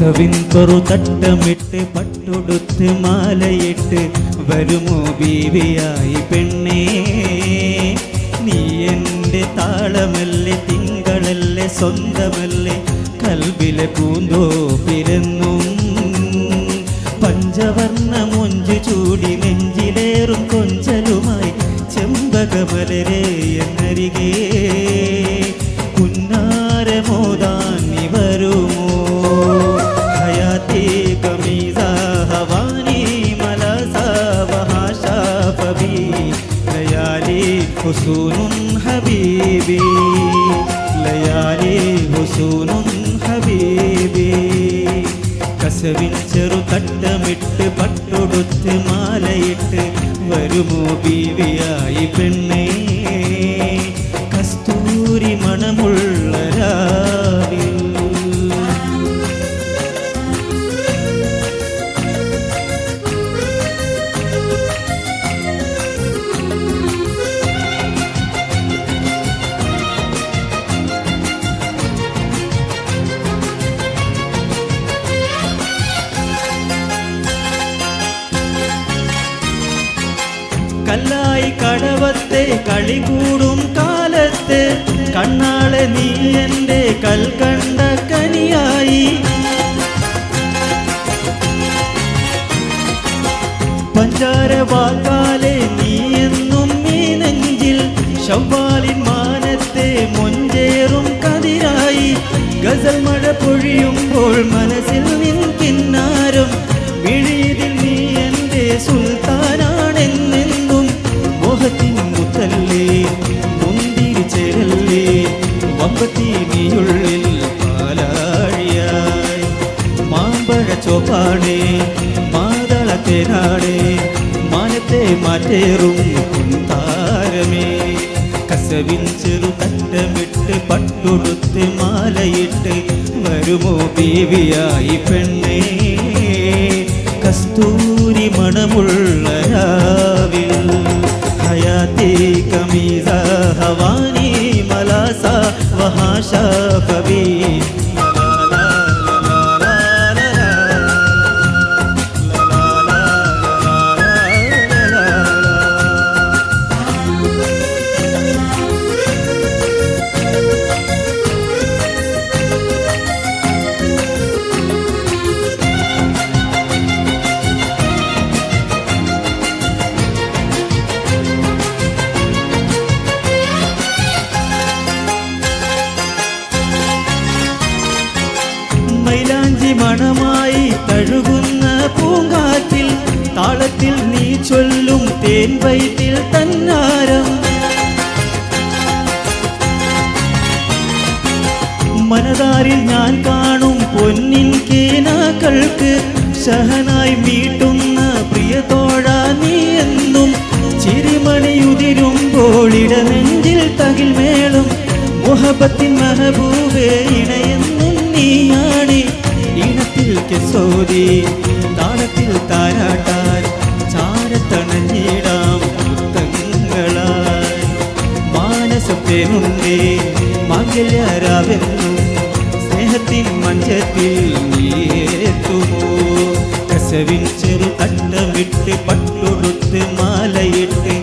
കസവിൻ തട്ടമിട്ട് പട്ടുടുത്ത് മാലയിട്ട് വരുമോ ബീവിയായി പെണ്ണേ. നീ എൻ്റെ താളമല്ലേ, തിങ്കളല്ലേ, സ്വന്തമല്ലേ, കൽബിലെ പൂന്തോപ്പിലെന്നും. പഞ്ചവർണ്ണ മൊഞ്ചു ചൂടി നെഞ്ചിലേറും കൊഞ്ചലുമായി ചെമ്പകമലരേ എന്നരികെ പുന്നാരമോദാൻ നീ വരുമോ. ഹയാത്തി കമീസ ഹവാനി മലസ വഹാഷ ഫബി ലയാലി ഹുസൂനുൻ ഹബീബി, ലയാലി ഹുസൂനുൻ ഹബീബി. കസവിൻ തട്ടമിട്ട് പട്ടുടുത്ത് മാലയിട്ട് വരുമോ ബീവിയായി പെണ്ണേ. കസ്തൂരി മണമുള്ള രാവിൽ കല്ലായി കടവത്തെ കളികൂടും കാലത്ത് കണ്ണാളെ നീ എൻ്റെ കൽക്കണ്ട കനിയായി. പഞ്ചാര വാക്കാലെ നീ എന്നും ഈ നെഞ്ചിൽ ശവ്വാലിൻ മാനത്തെ മൊഞ്ചേറും കതിരായി. ഗസൽ മഴ പൊഴിയുമ്പോൾ മനസ്സിൽ നിൻ കിന്നാരം വിഴിയിൽ നീ എൻ്റെ സുൽത്താനാണെന്നെന്നും. മോഹത്തിൻ മുത്തല്ലേ മുന്തിരി ചേരല്ലേ വമ്പത്തി നീയുള്ളിൽ പാലാഴിയായി. മാമ്പഴ ചോപ്പാടേ മാതളത്തേനാടേ മാനത്തെ മാറ്റേറും താരമേ. കസവിൻ തട്ടമിട്ട് പട്ടുടുത്ത് മാലയിട്ട് വരുമോ ബീവിയായി പെണ്ണേ. കസ്തൂരി മണമുള്ള രാവിൽ ഹയാത്തി കമീസ ഹവാനി മലസ വഹാഷ ഫബി. മൈലാഞ്ചി മണമായി തഴുകുന്ന പൂങ്കാറ്റിൽ താളത്തിൽ നീ ചൊല്ലും തേൻ വൈറ്റിൽ തന്നാരം. മനതാരിൽ ഞാൻ കാണും പൊന്നിൻ കേനാക്കൾക്ക് ശഹനായി മീട്ടുന്ന പ്രിയതോഴ നീ എന്നും. ചിരിമണിയുതിരുമ്പോൾ ഇടനെഞ്ചിൽ തകിൽ മേളം മുഹബത്തിൻ മഹബൂബേ ഇണയെന്നും നീയാണി. ഈണത്തിൽ കെസോതി താളത്തിൽ താരാട്ടാൻ ചാരത്തണഞ്ഞിടാം മുത്തങ്ങളായി. മാനസത്തേനുണ്ടേ മാംഗല്യരാവെന്നും സ്നേഹത്തിൻ മഞ്ചത്തിൽ നീയെത്തുമോ. കസവിൻ തട്ടമിട്ട് പട്ടുടുത്ത് മാലയിട്ട്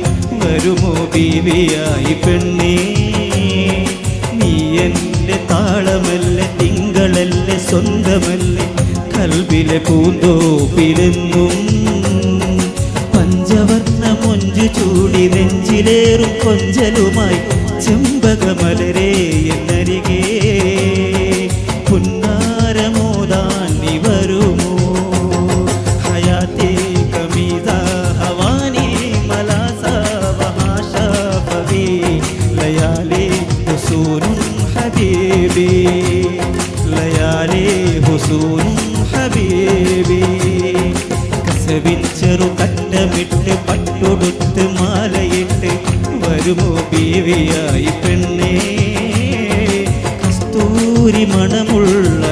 വരുമോ ബീവിയായി പെണ്ണേ. നീ എൻ്റെ താളമല്ലേ, തിങ്കളല്ലേ, സ്വന്തമല്ലേ, കൽബിലെ പൂന്തോപ്പിലെന്നും. പഞ്ചവർണ്ണ മൊഞ്ചു ചൂടി നെഞ്ചിലേറും കൊഞ്ചലുമായി ചെമ്പകമലരേ എന്നരികെ പുന്നാരമോദാൻ നീ വരുമോ. ഹയാത്തി കമീസ ഹവാനി മലസ വഹാഷ ഫബി ലയാലി ഹുസൂനുൻ ഹബീബി, ലയാലി ഹുസൂനുൻ ഹബീബി. കസവിൻ തട്ടമിട്ട് പട്ടുടുത്ത് മാലയിട്ട് വരുമോ ബീവിയായി പെണ്ണേ. കസ്തൂരി മണമുള്ള